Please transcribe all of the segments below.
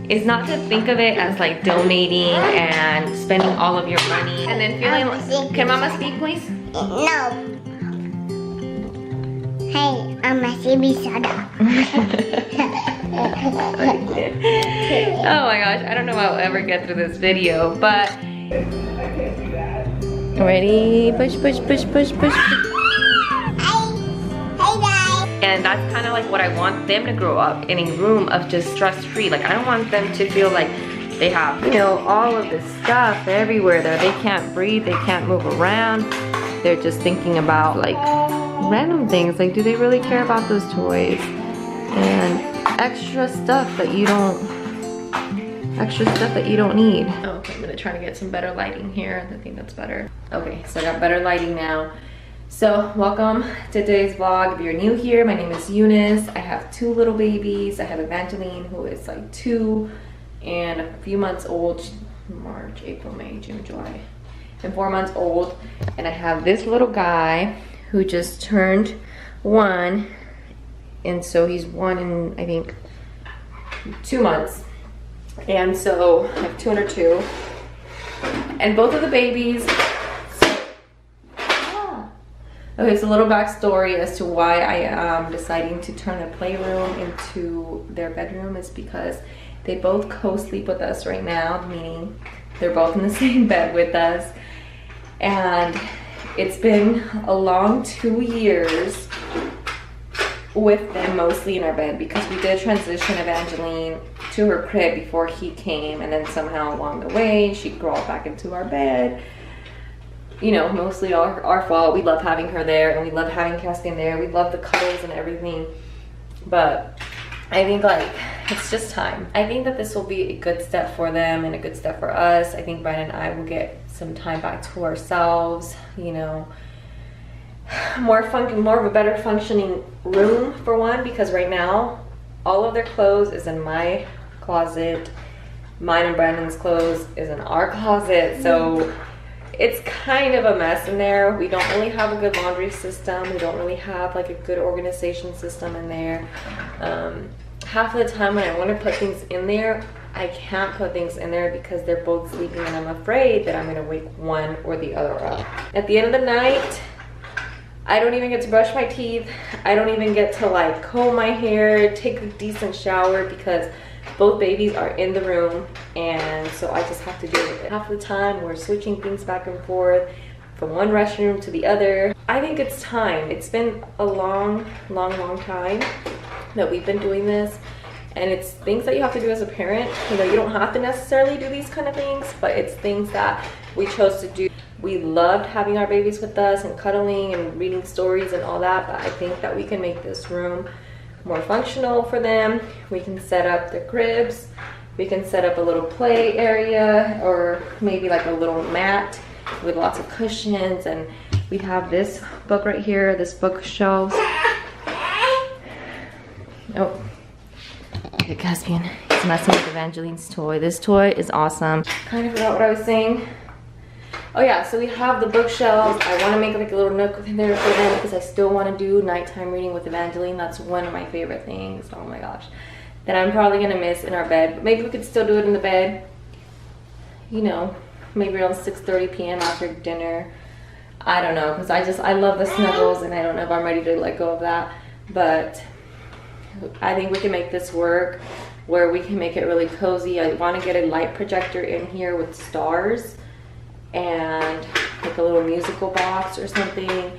is not to think of it as like donating and spending all of your money and then feeling like, can mama speak please? No. Hey, I'm a CB soda. Oh my gosh, I don't know how I'll ever get through this video, but ready? Push, push, push, push, push. And that's kind of like what I want them to grow up, in a room of just stress-free. Like I don't want them to feel like they have, you know, all of this stuff everywhere that they can't breathe, they can't move around. They're just thinking about like random things. Like, do they really care about those toys? And extra stuff that you don't need. Oh, okay, I'm gonna try to get some better lighting here. I think that's better. Okay, so I got better lighting now. So welcome to today's vlog. If you're new here, my name is Eunice. I have two little babies. I have Evangeline, who is like 2 and a few months old. March, April, May, June, July, and 4 months old. And I have this little guy who just turned 1, and so he's 1 in I think 2 months. And so I have 2 under 2, and both of the babies. Okay, so a little backstory as to why I am deciding to turn a playroom into their bedroom is because they both co-sleep with us right now, meaning they're both in the same bed with us. And it's been a long 2 years with them mostly in our bed, because we did transition Evangeline to her crib before he came, and then somehow along the way she crawled back into our bed. You know, mostly our fault. We love having her there, and we love having Caspian there. We love the cuddles and everything. But I think like it's just time. I think that this will be a good step for them and a good step for us. I think Brian and I will get some time back to ourselves, you know, more of a better functioning room for one, because right now all of their clothes is in my closet. Mine and Brandon's clothes is in our closet. So it's kind of a mess in there. We don't really have a good laundry system. We don't really have like a good organization system in there. Half of the time when I want to put things in there, I can't put things in there because they're both sleeping, and I'm afraid that I'm going to wake one or the other up. At the end of the night, I don't even get to brush my teeth. I don't even get to like comb my hair, take a decent shower, because both babies are in the room, and so I just have to deal with it. Half the time we're switching things back and forth from one restroom to the other. I think it's time. It's been a long time that we've been doing this, and it's things that you have to do as a parent. You know, you don't have to necessarily do these kind of things, but it's things that we chose to do. We loved having our babies with us and cuddling and reading stories and all that, but I think that we can make this room more functional for them. We can set up the cribs, we can set up a little play area, or maybe like a little mat with lots of cushions. And we have this book right here, this bookshelf. Oh, okay, Caspian, he's messing with Evangeline's toy. This toy is awesome. Kind of forgot what I was saying. Oh yeah, so we have the bookshelves. I want to make like a little nook in there for them, because I still want to do nighttime reading with Evangeline. That's one of my favorite things. Oh my gosh. That I'm probably going to miss in our bed. But maybe we could still do it in the bed. You know, maybe around 6:30 p.m. after dinner. I don't know, because I love the snuggles, and I don't know if I'm ready to let go of that. But I think we can make this work, where we can make it really cozy. I want to get a light projector in here with stars, and like a little musical box or something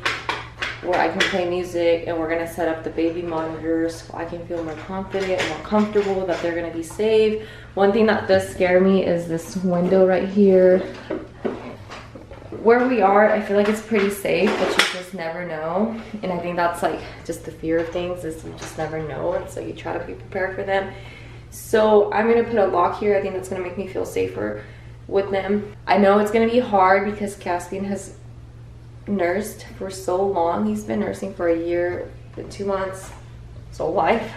where I can play music, and we're gonna set up the baby monitors so I can feel more confident and more comfortable that they're gonna be safe. One thing that does scare me is this window right here. Where we are, I feel like it's pretty safe, but you just never know. And I think that's like just the fear of things, is you just never know, and so you try to be prepared for them. So I'm gonna put a lock here. I think that's gonna make me feel safer with them. I know it's gonna be hard because Caspian has nursed for so long. He's been nursing for 1 year and 2 months, his whole life.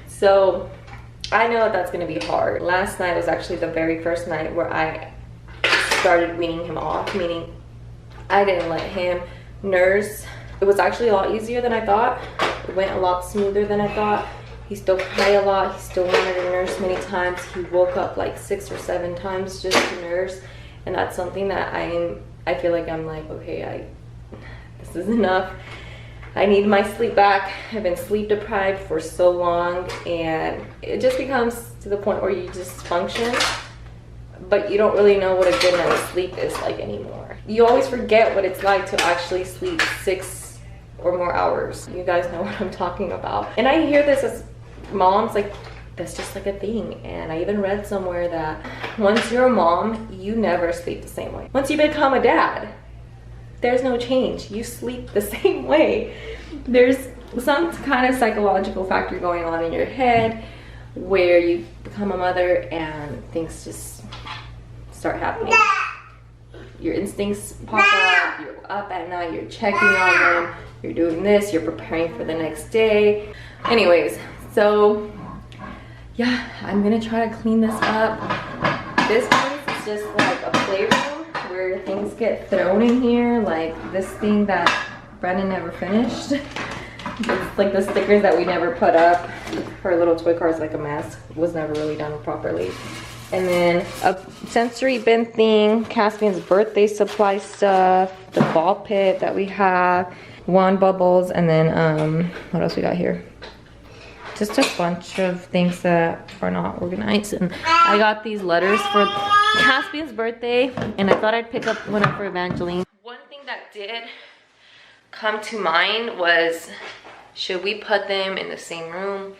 So I know that that's gonna be hard. Last night was actually the very first night where I started weaning him off, meaning I didn't let him nurse. It was actually a lot easier than I thought. It went a lot smoother than I thought. He still cried a lot. He still wanted to nurse many times. He woke up like 6 or 7 times just to nurse. And that's something that I feel like I'm like, okay, this is enough. I need my sleep back. I've been sleep deprived for so long, and it just becomes to the point where you just function, but you don't really know what a good night's sleep is like anymore. You always forget what it's like to actually sleep 6 or more hours. You guys know what I'm talking about. And I hear this as moms, like, that's just like a thing. And I even read somewhere that once you're a mom, you never sleep the same way. Once you become a dad, there's no change. You sleep the same way. There's some kind of psychological factor going on in your head where you become a mother and things just start happening. Your instincts pop up, you're up at night, you're checking on them, you're doing this, you're preparing for the next day. Anyways, so yeah, I'm gonna try to clean this up. This place is just like a playroom where things get thrown in here, like this thing that Brandon never finished. It's like the stickers that we never put up. Her little toy car is like a mess, was never really done properly. And then a sensory bin thing, Caspian's birthday supply stuff, the ball pit that we have, wand bubbles, and then what else we got here? Just a bunch of things that are not organized. And I got these letters for Caspian's birthday, and I thought I'd pick up one up for Evangeline. One thing that did come to mind was, should we put them in the same room,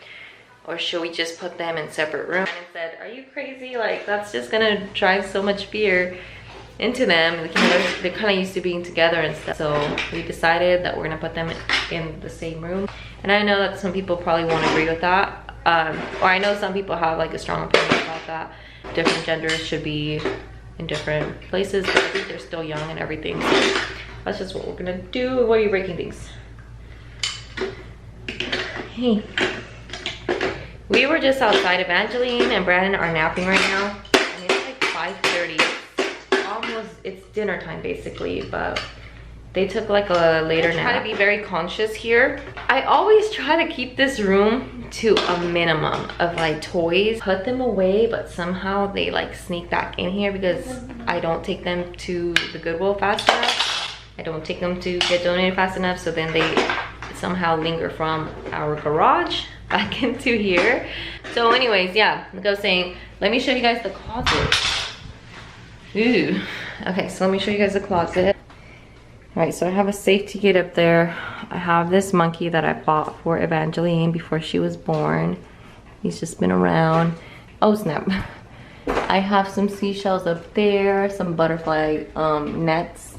or should we just put them in separate rooms? And said, are you crazy? Like, that's just gonna drive so much fear into them. They're kind of used to being together and stuff. So we decided that we're gonna put them in the same room. And I know that some people probably won't agree with that. Or I know some people have like a strong opinion about that. Different genders should be in different places, but I think they're still young and everything. So that's just what we're gonna do. Why are you breaking things? Hey. We were just outside. Evangeline and Brandon are napping right now. And it's like 5:30. Almost, it's dinner time basically, but they took like a later nap. I try to be very conscious here. I always try to keep this room to a minimum of like toys. Put them away, but somehow they like sneak back in here because I don't take them to the Goodwill fast enough. I don't take them to get donated fast enough, so then they somehow linger from our garage back into here. So anyways, yeah, like I was saying, let me show you guys the closet. Ooh. Okay, so let me show you guys the closet. All right, so I have a safety gate up there. I have this monkey that I bought for Evangeline before she was born. He's just been around. Oh snap. I have some seashells up there, some butterfly nets.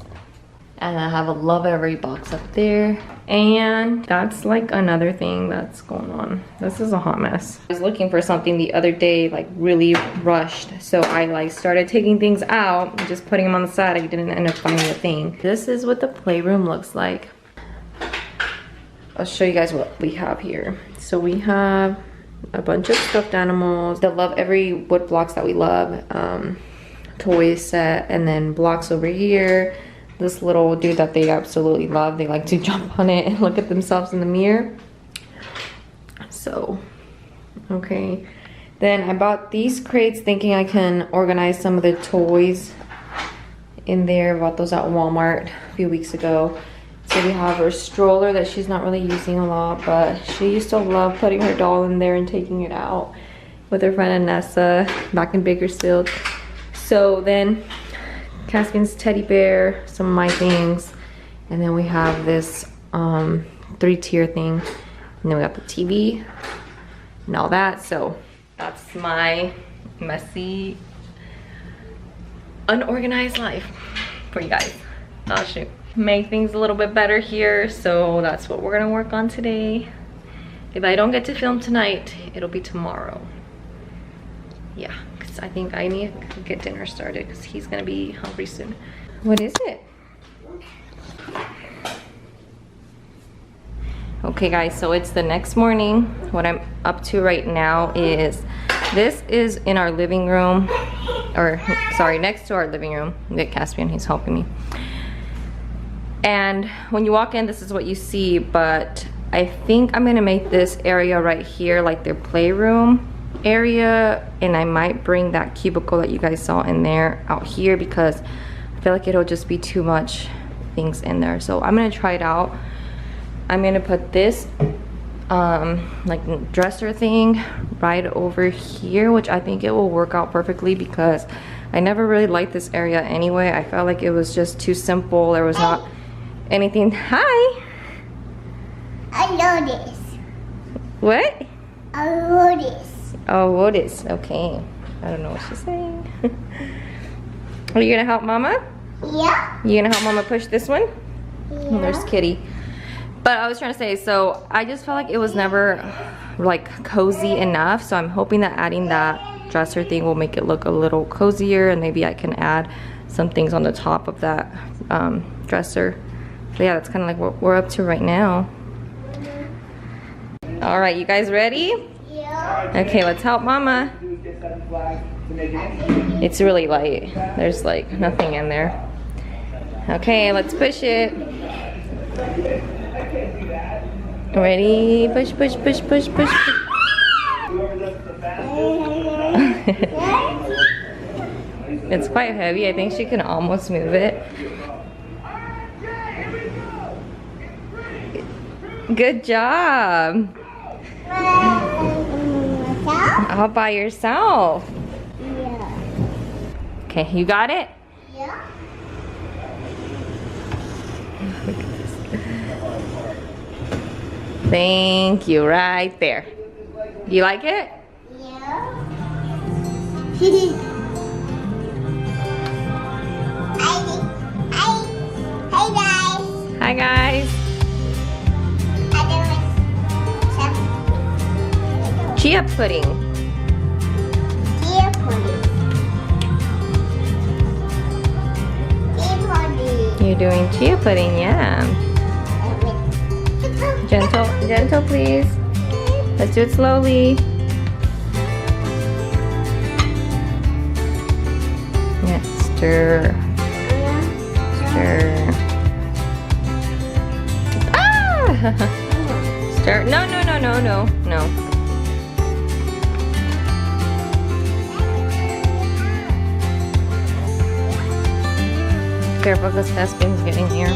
And I have a Love Every box up there. And that's like another thing that's going on. This is a hot mess. I was looking for something the other day, like really rushed. So I like started taking things out and just putting them on the side. I didn't end up finding a thing. This is what the playroom looks like. I'll show you guys what we have here. So we have a bunch of stuffed animals, the Love Every wood blocks that we love, toy set, and then blocks over here. This little dude that they absolutely love. They like to jump on it and look at themselves in the mirror. So, okay. Then I bought these crates thinking I can organize some of the toys in there. I bought those at Walmart a few weeks ago. So we have her stroller that she's not really using a lot, but she used to love putting her doll in there and taking it out with her friend Anessa back in Bakersfield. So then Caspian's teddy bear, some of my things, and then we have this 3-tier thing, and then we got the TV and all that. So that's my messy, unorganized life for you guys. Oh shoot. Make things a little bit better here, so that's what we're gonna work on today. If I don't get to film tonight, it'll be tomorrow. Yeah, because I think I need to get dinner started because he's gonna be hungry soon. What is it? Okay guys, so it's the next morning. What I'm up to right now is, this is in our living room, or sorry, next to our living room. Get Caspian, he's helping me. And when you walk in, this is what you see, but I think I'm gonna make this area right here like their playroom area, and I might bring that cubicle that you guys saw in there out here because I feel like it'll just be too much things in there. So I'm gonna try it out. I'm gonna put this like dresser thing right over here, which I think it will work out perfectly because I never really liked this area anyway. I felt like it was just too simple. There was not anything. Hi. I know this. What? I know this. Oh, what is? Okay. I don't know what she's saying. Are you gonna help Mama? Yeah. You gonna help Mama push this one? Yeah. Oh, there's Kitty. But I was trying to say, so I just felt like it was never like cozy enough. So I'm hoping that adding that dresser thing will make it look a little cozier, and maybe I can add some things on the top of that dresser. So yeah, that's kind of like what we're up to right now. All right, you guys ready? Yeah. Okay, let's help Mama. It's really light. There's like nothing in there. Okay, let's push it. Ready? Push, push, push, push, push. It's quite heavy. I think she can almost move it. Good job. All by yourself. Yeah. Okay, you got it? Yeah. Thank you, right there. You like it? Yeah. Hey guys. Hi guys. Chia pudding. Chia pudding. Chia pudding. You're doing chia pudding, yeah. Gentle, gentle please. Let's do it slowly. Yeah, stir. Stir. Ah! Stir. No, no, no, no, no, no. Careful because Thespian's getting here.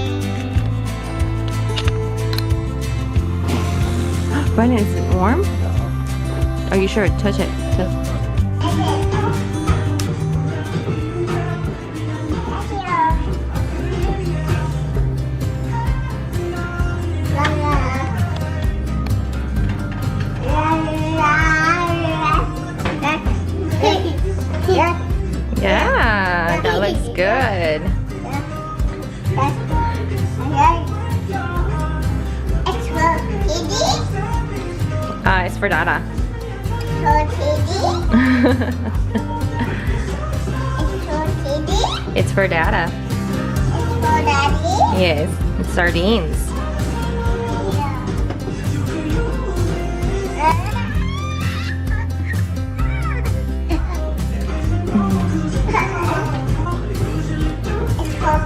Brennan, is it warm? Are you sure? Touch it. Yeah, that looks good. It's for Dada. It's for Dada. Yes, it's sardines.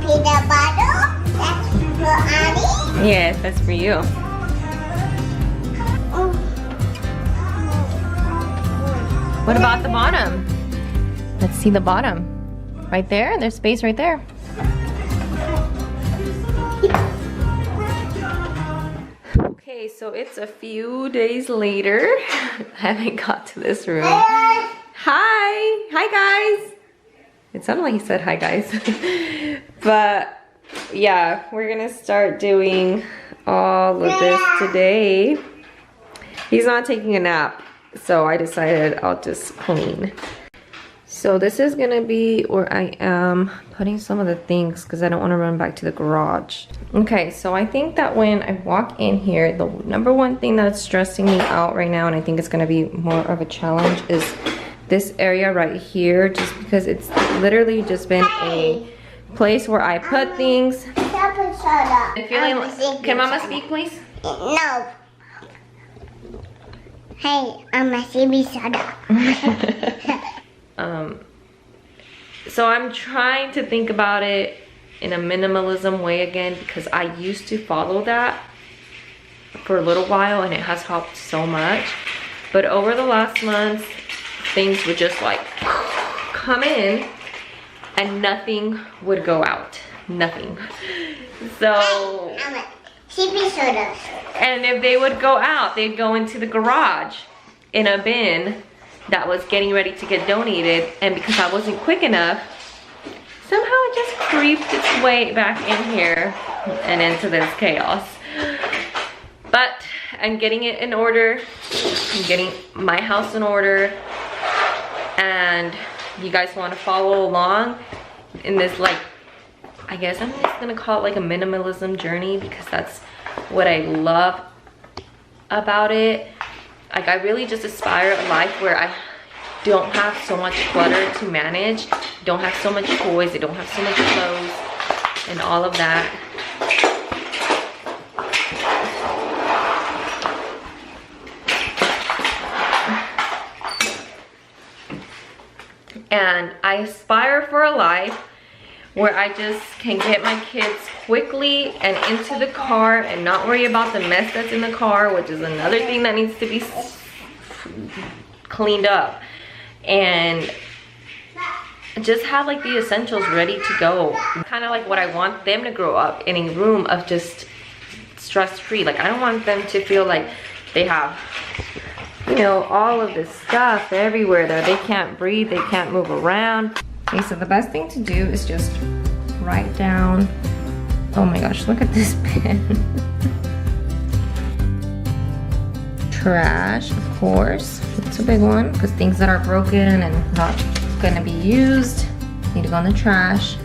Peanut butter. That's for Annie. Yes, that's for you. What about the bottom? Let's see the bottom. Right there, there's space right there. Okay, so it's a few days later. I haven't got to this room. Hi! Hi guys! It sounded like he said hi guys. But yeah, we're gonna start doing all of this today. He's not taking a nap, so I decided I'll just clean. So this is gonna be where I am putting some of the things because I don't want to run back to the garage. Okay, so I think that when I walk in here, the number one thing that's stressing me out right now, and I think it's gonna be more of a challenge, is this area right here, just because it's literally just been a place where I put things. Can Mama speak, please? No. Hey, I'm a CB soda. So I'm trying to think about it in a minimalism way again, because I used to follow that for a little while, and it has helped so much. But over the last month, things would just like come in and nothing would go out. Nothing. So, and if they would go out, they'd go into the garage in a bin that was getting ready to get donated, and because I wasn't quick enough, somehow it just creeped its way back in here and into this chaos. But I'm getting it in order. I'm getting my house in order, and you guys want to follow along in this, like, I guess I'm just gonna call it like a minimalism journey, because that's what I love about it. Like, I really just aspire a life where I don't have so much clutter to manage, don't have so much toys, I don't have so much clothes and all of that. And I aspire for a life where I just can get my kids quickly and into the car and not worry about the mess that's in the car, which is another thing that needs to be cleaned up. And just have like the essentials ready to go. Kind of like what I want them to grow up in, a room of just stress-free. Like, I don't want them to feel like they have, you know, all of this stuff everywhere that they can't breathe, they can't move around. Okay, so the best thing to do is just write down, oh my gosh, look at this pen. Trash, of course, it's a big one, because things that are broken and not gonna be used need to go in the trash.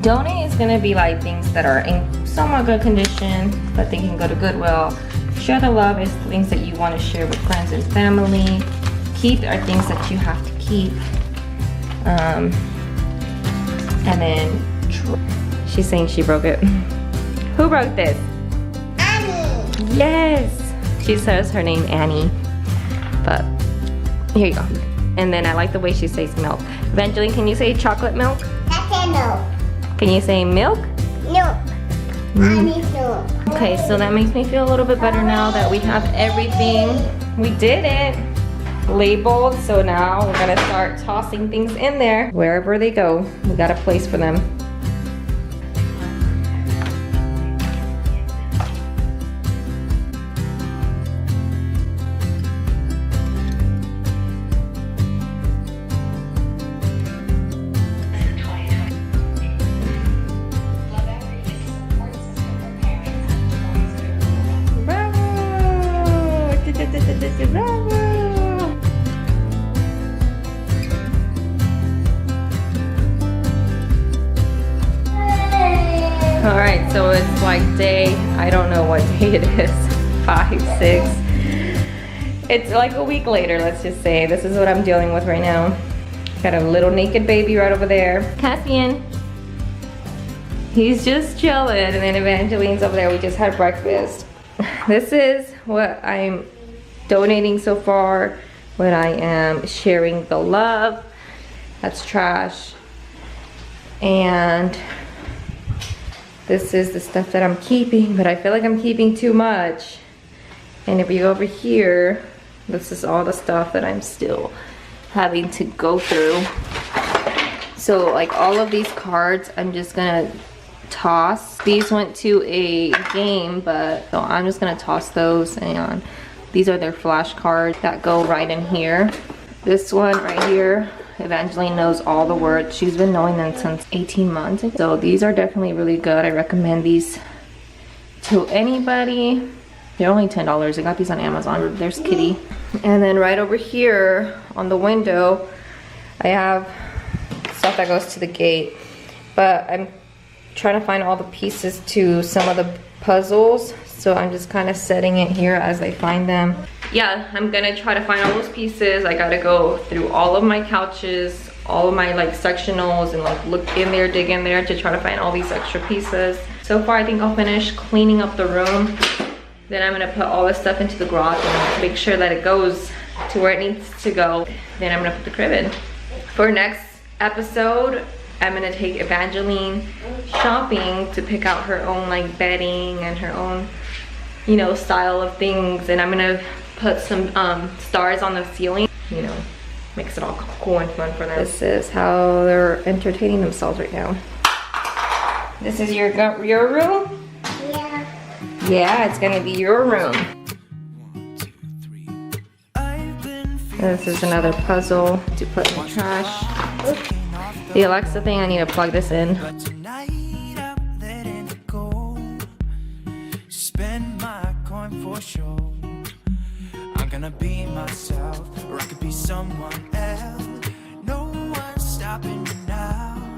Donate is gonna be like things that are in somewhat good condition, but they can go to Goodwill. Share the love is things that you want to share with friends and family. Keep are things that you have to keep. And then she's saying she broke it. Who broke this? Annie. Yes. She says her name Annie. But here you go. And then I like the way she says milk. Evangeline, can you say chocolate milk? That's milk. Can you say milk? Milk. Annie milk. Okay, so that makes me feel a little bit better now that we have everything. We did it. Labeled, so now we're gonna start tossing things in there. Wherever they go, we got a place for them. Bravo! Bravo! All right, so it's like day, I don't know what day it is, 5, 6. It's like a week later, let's just say. This is what I'm dealing with right now. Got a little naked baby right over there. Caspian, he's just chilling, and then Evangeline's over there. We just had breakfast. This is what I'm donating so far, what I am sharing the love. That's trash. And this is the stuff that I'm keeping, but I feel like I'm keeping too much. And if you go over here, this is all the stuff that I'm still having to go through. So like all of these cards, I'm just gonna toss. These went to a game, but so I'm just gonna toss those. And these are their flashcards that go right in here. This one right here, Evangeline knows all the words. She's been knowing them since 18 months. So these are definitely really good. I recommend these to anybody. They're only $10. I got these on Amazon. There's Kitty. And then right over here on the window, I have stuff that goes to the gate. But I'm trying to find all the pieces to some of the puzzles. So I'm just kind of setting it here as I find them. Yeah, I'm gonna try to find all those pieces. I gotta go through all of my couches, all of my like sectionals, and like look in there, dig in there to try to find all these extra pieces. So far I think I'll finish cleaning up the room. Then I'm gonna put all this stuff into the garage and make sure that it goes to where it needs to go. Then I'm gonna put the crib in. For next episode, I'm gonna take Evangeline shopping to pick out her own like bedding and her own you know, style of things. And I'm gonna put some stars on the ceiling, you know, makes it all cool and fun for them. This is how they're entertaining themselves right now. This is your room? Yeah. Yeah, it's gonna be your room. This is another puzzle to put in the trash. Oops. The Alexa thing, I need to plug this in. I'm gonna be myself, or I could be someone else. No one's stopping me now.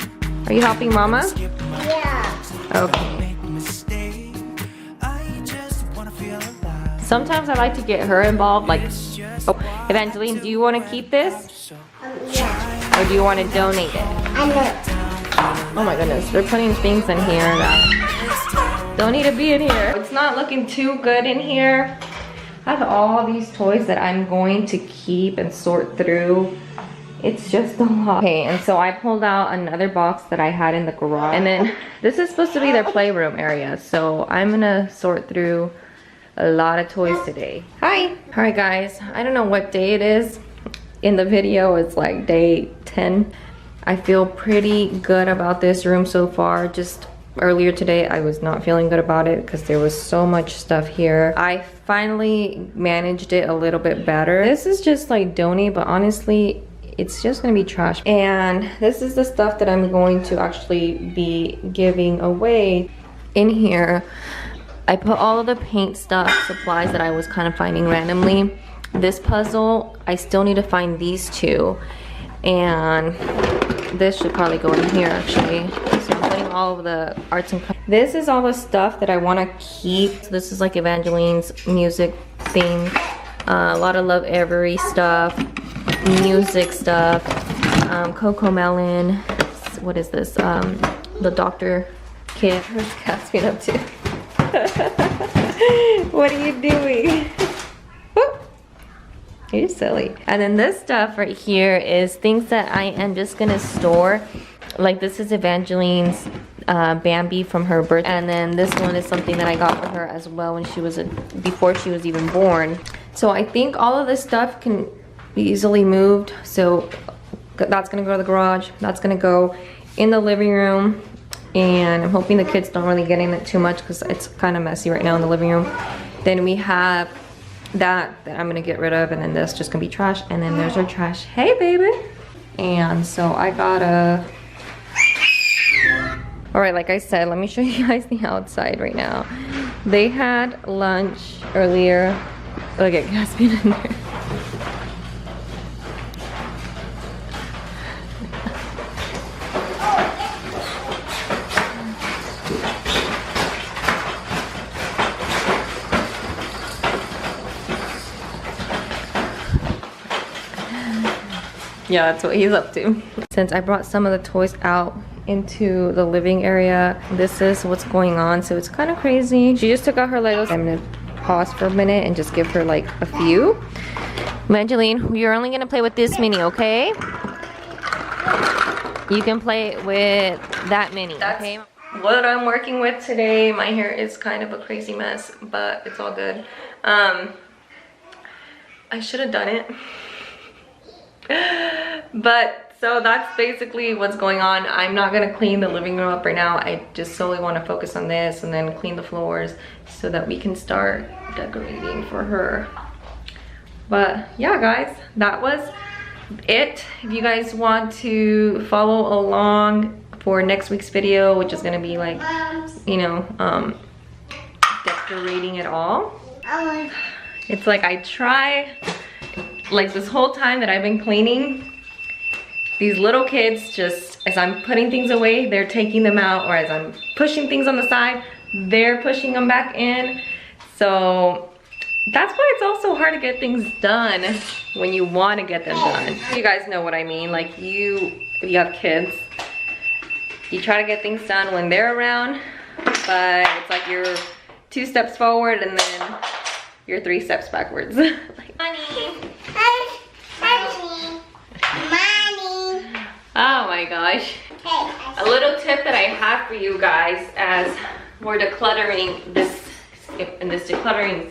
Are you helping Mama? Yeah. Okay. Sometimes I like to get her involved, like, oh, Evangeline, do you want to keep this? Yeah. Or do you want to donate it? I know. Oh my goodness, they're putting things in here that don't need to be in here. It's not looking too good in here. I have all these toys that I'm going to keep and sort through. It's just a lot. Okay, and so I pulled out another box that I had in the garage. And then this is supposed to be their playroom area. So I'm gonna sort through a lot of toys today. Hi. All right guys, I don't know what day it is. In the video, it's like day 10. I feel pretty good about this room so far. Just earlier today, I was not feeling good about it because there was so much stuff here. I finally managed it a little bit better. This is just like donate, but honestly, it's just gonna be trash. And this is the stuff that I'm going to actually be giving away. In here, I put all of the paint stuff, supplies that I was kind of finding randomly. This puzzle, I still need to find these two. And this should probably go in here actually. So I'm putting all of the arts and crafts. This is all the stuff that I want to keep. So this is like Evangeline's music thing. A lot of Love Avery stuff, music stuff, Coco Melon. What is this? The Dr. Kid. Where's Caspian up to? What are you doing? You're silly. And then this stuff right here is things that I am just gonna store. Like this is Evangeline's Bambi from her birthday. And then this one is something that I got for her as well when she was before she was even born. So I think all of this stuff can be easily moved. So that's gonna go to the garage. That's gonna go in the living room. And I'm hoping the kids don't really get in it too much because it's kind of messy right now in the living room. Then we have that I'm gonna get rid of, and then this just gonna be trash, and then there's our trash. Hey baby. And so I gotta, all right, like I said, let me show you guys the outside right now. They had lunch earlier. Look at Caspian in there. Yeah, that's what he's up to. Since I brought some of the toys out into the living area, this is what's going on. So it's kind of crazy. She just took out her Legos. I'm gonna pause for a minute and just give her like a few. Evangeline, you're only gonna play with this mini, okay? You can play with that mini, okay? What I'm working with today. My hair is kind of a crazy mess, but it's all good. I should have done it. But so that's basically what's going on. I'm not gonna clean the living room up right now. I just solely want to focus on this and then clean the floors so that we can start decorating for her. But yeah guys, that was it. If you guys want to follow along for next week's video, which is gonna be like, you know, decorating it all. It's like I try, like this whole time that I've been cleaning, these little kids just, as I'm putting things away, they're taking them out, or as I'm pushing things on the side, they're pushing them back in. So that's why it's also hard to get things done when you want to get them done. You guys know what I mean. Like if you have kids, you try to get things done when they're around, but it's like you're 2 steps forward and then you're 3 steps backwards. Like, money. Oh my gosh. A little tip that I have for you guys as we're decluttering this in this decluttering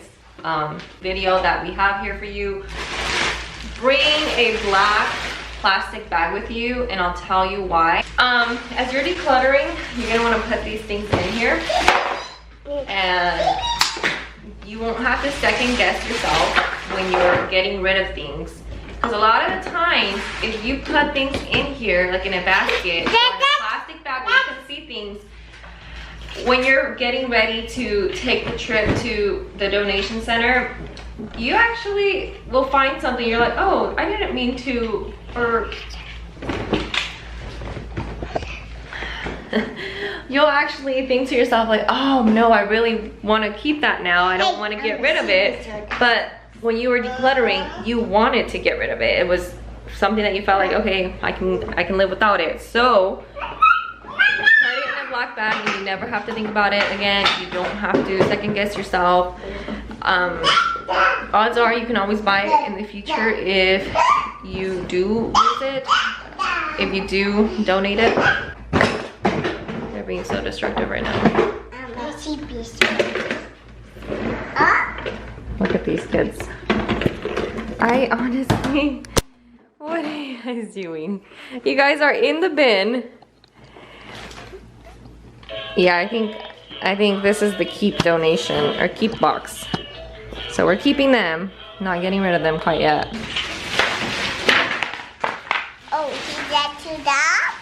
video that we have here for you. Bring a black plastic bag with you, and I'll tell you why. As you're decluttering, you're gonna want to put these things in here, and you won't have to second guess yourself when you're getting rid of things. Because a lot of the times, if you put things in here, like in a basket, or in a plastic bag where you can see things, when you're getting ready to take the trip to the donation center, you actually will find something. You're like, oh, I didn't mean to, or you'll actually think to yourself like, oh no, I really want to keep that now. I don't want to get rid of it. But when you were decluttering, you wanted to get rid of it. It was something that you felt like, okay, I can live without it. So put it in a black bag and you never have to think about it again. You don't have to second guess yourself. Odds are you can always buy it in the future if you do use it. If you do donate it. They're being so destructive right now. Look at these kids. I honestly, what are you guys doing? You guys are in the bin. Yeah, I think this is the keep donation or keep box. So we're keeping them, not getting rid of them quite yet. Oh, is that too dark?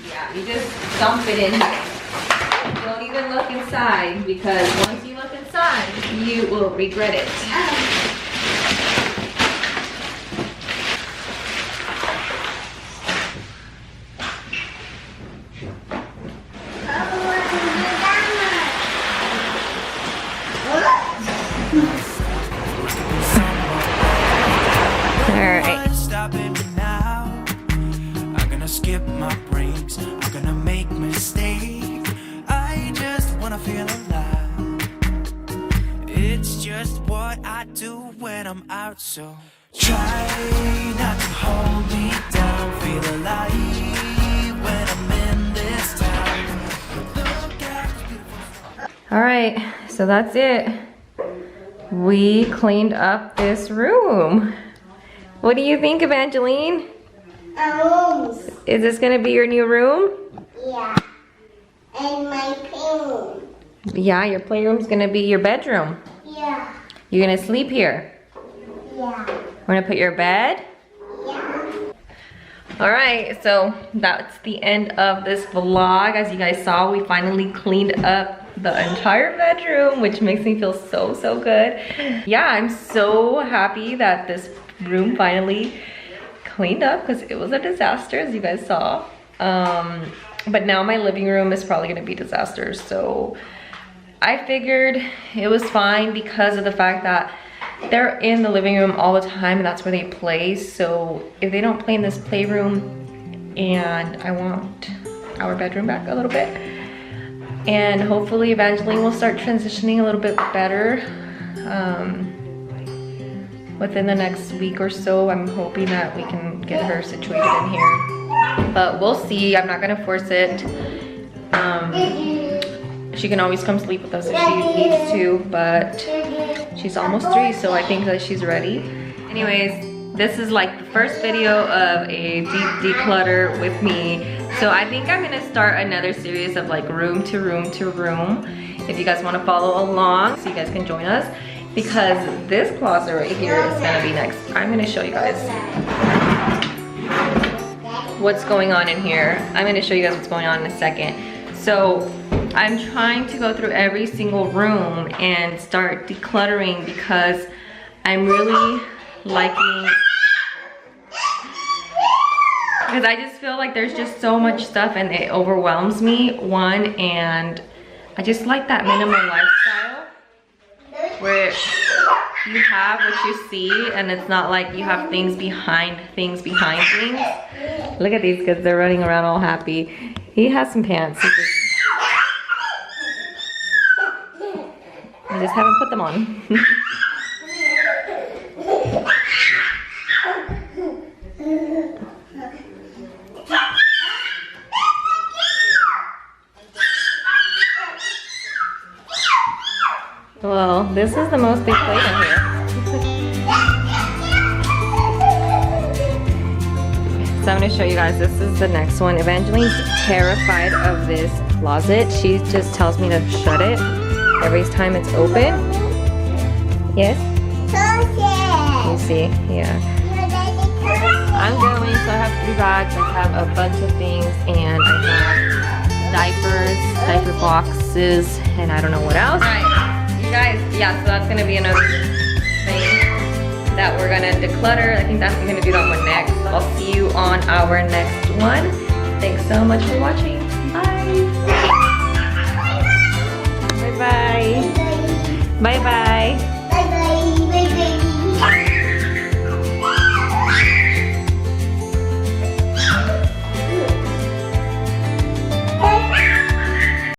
Yeah, you just dump it in here. Don't even look inside, because once you look inside, you will regret it. Alright. Stopping me now. I'm gonna skip my breaks. I'm gonna make mistakes. I just wanna feel alive. It's just what I do when I'm out, so try not to hold me down. Feel alive when I'm in this town. Look at this beautiful. Alright, so that's it. We cleaned up this room. What do you think, Evangeline? Is this gonna be your new room? Yeah. And my playroom. Yeah, your playroom's gonna be your bedroom. Yeah. You're gonna sleep here. Yeah. We're gonna put your bed. Yeah. Alright, so that's the end of this vlog. As you guys saw, we finally cleaned up the entire bedroom, which makes me feel so good. Yeah, I'm so happy that this room finally cleaned up, because it was a disaster, as you guys saw. But now my living room is probably gonna be a disaster, so I figured it was fine because of the fact that they're in the living room all the time and that's where they play. So if they don't play in this playroom, and I want our bedroom back a little bit, and hopefully Evangeline will start transitioning a little bit better within the next week or so. I'm hoping that we can get her situated in here, but we'll see. I'm not gonna force it. She can always come sleep with us if she needs to, but she's almost 3, so I think that she's ready. Anyways, this is like the first video of a deep declutter with me. So I think I'm gonna start another series of like room to room to room. If you guys wanna follow along, so you guys can join us, because this closet right here is gonna be next. I'm gonna show you guys what's going on in here. I'm gonna show you guys what's going on in a second. So I'm trying to go through every single room and start decluttering, because I'm really liking, because I just feel like there's just so much stuff and it overwhelms me, one, and I just like that minimal lifestyle where you have what you see and it's not like you have things behind things behind things. Look at these kids, they're running around all happy. He has some pants. I just haven't put them on. Whoa. Well, this is the most they played in here. So I'm gonna show you guys, this is the next one. Evangeline's terrified of this closet. She just tells me to shut it every time it's open. Yes? You see, yeah. I'm going, so I have 3 bags. I have a bunch of things, and I have diapers, diaper boxes, and I don't know what else. Alright, you guys, yeah, so that's gonna be another thing that we're gonna declutter. I think that's gonna do that one next. I'll see you on our next one. Thanks so much for watching. Bye. Bye-bye. Bye-bye.